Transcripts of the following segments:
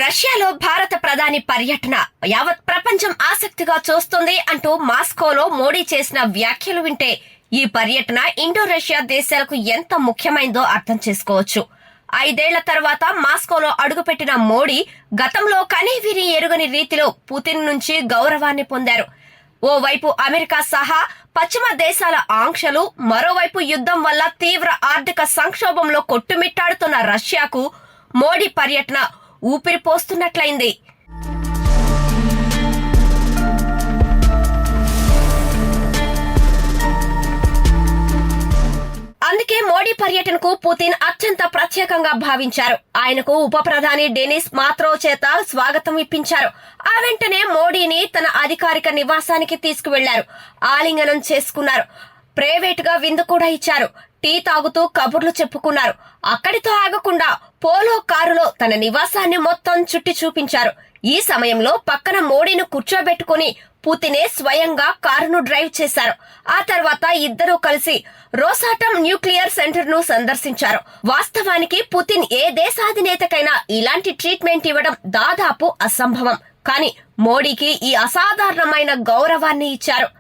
రష్యాలో భారత ప్రధాని పర్యటన యావత్ ప్రపంచం ఆసక్తిగా చూస్తుంది అంటూ మాస్కోలో మోడీ చేసిన వ్యాఖ్యలు వింటే ఈ పర్యటన ఇండో రష్యా దేశాలకు ఎంత ముఖ్యమైందో అర్థం చేసుకోవచ్చు. 5 ఏళ్ల తర్వాత మాస్కోలో అడుగుపెట్టిన మోడీ గతంలో కనీవిని ఎరుగని రీతిలో పుతిన్ నుంచి గౌరవాన్ని పొందారు. ఓవైపు అమెరికా సహా పశ్చిమ దేశాల ఆంక్షలు, మరోవైపు యుద్ధం వల్ల తీవ్ర ఆర్థిక సంక్షోభంలో కొట్టుమిట్టాడుతున్న రష్యాకు మోడీ పర్యటన ఊపిరి పోస్తున్నట్లయింది. అందుకే మోడీ పర్యటనకు పుతిన్ అత్యంత ప్రత్యేకంగా భావించారు. ఆయనకు ఉప ప్రధాని డెనిస్ మాత్రోవ్ చేత స్వాగతం ఇప్పించారు. ఆ వెంటనే మోడీని తన అధికారిక నివాసానికి తీసుకువెళ్లారు. ఆలింగనం చేసుకున్నారు. ప్రైవేట్ గా విందు కూడా ఇచ్చారు. టీ తాగుతూ కబుర్లు చెప్పుకున్నారు. అక్కడితో ఆగకుండా పోలో కారులో తన నివాసాన్ని మొత్తం చుట్టి చూపించారు. ఈ సమయంలో పక్కన మోడీని కూర్చోబెట్టుకుని పుతినే స్వయంగా కారును డ్రైవ్ చేశారు. ఆ తర్వాత ఇద్దరూ కలిసి రోసాటం న్యూక్లియర్ సెంటర్ ను సందర్శించారు. వాస్తవానికి పుతిన్ ఏ దేశాధినేతకైనా ఇలాంటి ట్రీట్మెంట్ ఇవ్వడం దాదాపు అసంభవం. కానీ మోడీకి ఈ అసాధారణమైన గౌరవాన్ని ఇచ్చారు.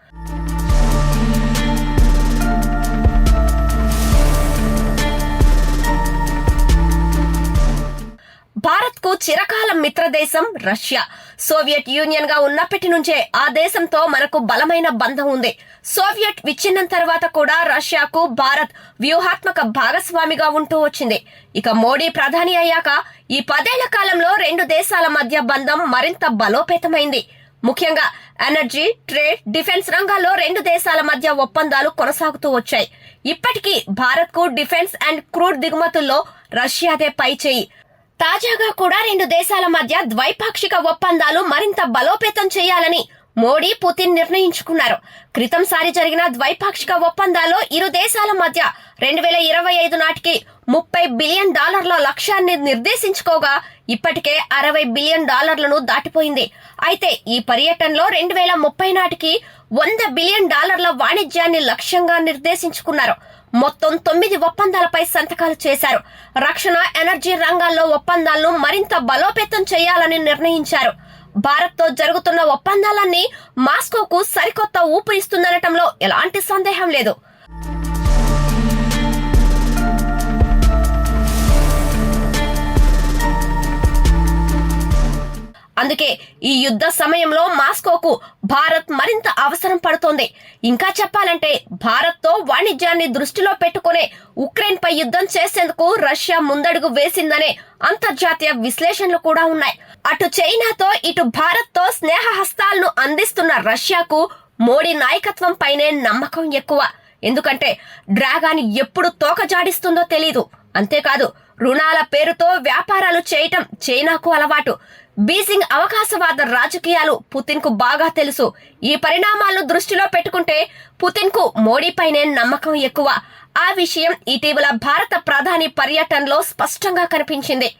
భారత్ కు చిరకాల మిత్రదేశం రష్యా. సోవియట్ యూనియన్ గా ఉన్నప్పటి నుంచే ఆ దేశంతో మనకు బలమైన బంధం ఉంది. సోవియట్ విచ్ఛిన్నం తర్వాత కూడా రష్యాకు భారత్ వ్యూహాత్మక భాగస్వామిగా ఉంటూ వచ్చింది. ఇక మోడీ ప్రధాని అయ్యాక ఈ 10 ఏళ్ల కాలంలో 2 దేశాల మధ్య బంధం మరింత బలోపేతమైంది. ముఖ్యంగా ఎనర్జీ, ట్రేడ్, డిఫెన్స్ రంగాల్లో 2 దేశాల మధ్య ఒప్పందాలు కొనసాగుతూ వచ్చాయి. ఇప్పటికీ భారత్ కు డిఫెన్స్ అండ్ క్రూడ్ దిగుమతుల్లో రష్యాదే పై చేయి. తాజాగా కూడా 2 దేశాల మధ్య ద్వైపాక్షిక ఒప్పందాలు మరింత బలోపేతం చేయాలని మోడీ, పుతిన్ నిర్ణయించుకున్నారు. క్రితంసారి జరిగిన ద్వైపాక్షిక ఒప్పందాల్లో ఇరు దేశాల మధ్య 2025 నాటికి $30 బిలియన్ లక్ష్యాన్ని నిర్దేశించుకోగా ఇప్పటికే $60 బిలియన్ దాటిపోయింది. అయితే ఈ పర్యటనలో 2030 నాటికి $100 బిలియన్ వాణిజ్యాన్ని లక్ష్యంగా నిర్దేశించుకున్నారు. మొత్తం 9 ఒప్పందాలపై సంతకాలు చేశారు. రక్షణ, ఎనర్జీ రంగాల్లో ఒప్పందాలను మరింత బలోపేతం చేయాలని నిర్ణయించారు. భారత్ తో జరుగుతున్న ఒప్పందాలన్నీ మాస్కోకు సరికొత్త ఊపిరిస్తుందనటంలో ఎలాంటి సందేహం లేదు. అందుకే ఈ యుద్ధ సమయంలో మాస్కోకు భారత్ మరింత అవసరం పడుతోంది. ఇంకా చెప్పాలంటే భారత్ తో వాణిజ్యాన్ని దృష్టిలో పెట్టుకునే ఉక్రెయిన్ పై యుద్ధం చేసేందుకు రష్యా ముందడుగు వేసిందనే అంతర్జాతీయ విశ్లేషణలు కూడా ఉన్నాయి. అటు చైనాతో, ఇటు భారత్ తో స్నేహ హస్తాలను అందిస్తున్న రష్యాకు మోడీ నాయకత్వం పైనే నమ్మకం ఎక్కువ. ఎందుకంటే డ్రాగన్ ఎప్పుడు తోక జాడిస్తుందో తెలీదు. అంతేకాదు రుణాల పేరుతో వ్యాపారాలు చేయటం చైనాకు అలవాటు. బీజింగ్ అవకాశవాద రాజకీయాలు పుతిన్ కు బాగా తెలుసు. ఈ పరిణామాలను దృష్టిలో పెట్టుకుంటే పుతిన్ కు మోడీపైనే నమ్మకం ఎక్కువ. ఆ విషయం ఇటీవల భారత ప్రధాని పర్యటనలో స్పష్టంగా కనిపించింది.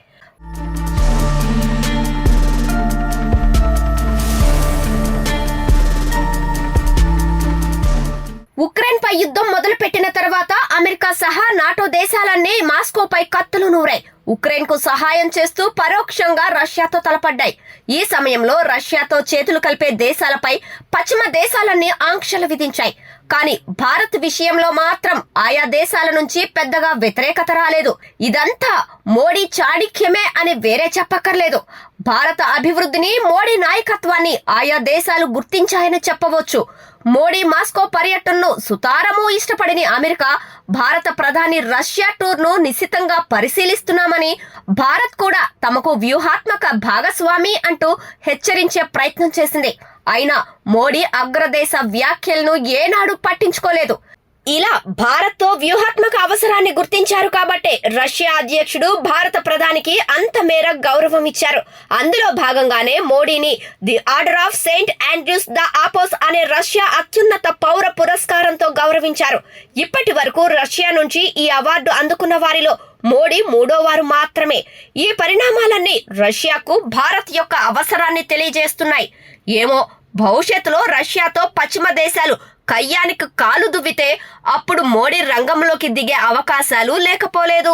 ఉక్రెయిన్ పై యుద్ధం మొదలుపెట్టిన తర్వాత అమెరికా సహా నాటో దేశాలన్నీ మాస్కోపై కత్తులు నూరాయి. ఉక్రెయిన్ కు సహాయం చేస్తూ పరోక్షంగా రష్యాతో తలపడ్డాయి. ఈ సమయంలో రష్యాతో చేతులు కలిపే దేశాలపై పశ్చిమ దేశాలన్నీ ఆంక్షలు విధించాయి. కానీ భారత్ విషయంలో మాత్రం ఆయా దేశాల నుంచి పెద్దగా వ్యతిరేకత రాలేదు. ఇదంతా మోడీ చాణిక్యమే అని వేరే చెప్పక్కర్లేదు. భారత అభివృద్ధిని, మోడీ నాయకత్వాన్ని ఆయా దేశాలు గుర్తించాయని చెప్పవచ్చు. మోడీ మాస్కో పర్యటనను సుతారము ఇష్టపడిన అమెరికా భారత ప్రధాని రష్యా టూర్ ను నిశితంగా పరిశీలిస్తున్నామని, భారత్ కూడా తమకు వ్యూహాత్మక భాగస్వామి అంటూ హెచ్చరించే ప్రయత్నం చేసింది. అయినా మోడీ అగ్రదేశ వ్యాఖ్యలను ఏనాడు పట్టించుకోలేదు. ఇలా భారత్ తో వ్యూహాత్మక అవసరాన్ని గుర్తించారు కాబట్టే రష్యా అధ్యక్షుడు భారత ప్రధానికి అంత మేర గౌరవం ఇచ్చారు. అందులో భాగంగానే మోడీని the order of saint Andrews the apostle అనే రష్యా అత్యున్నత పౌర పురస్కారంతో గౌరవించారు. ఇప్పటి వరకు రష్యా నుంచి ఈ అవార్డు అందుకున్న వారిలో మోడీ 3వ వారు మాత్రమే. ఈ పరిణామాలన్నీ రష్యాకు భారత్ యొక్క అవసరాన్ని తెలియజేస్తున్నాయి. ఏమో భవిష్యత్తులో రష్యాతో పశ్చిమ దేశాలు కయ్యానికి కాలు దువ్వితే అప్పుడు మోడీ రంగంలోకి దిగే అవకాశాలు లేకపోలేదు.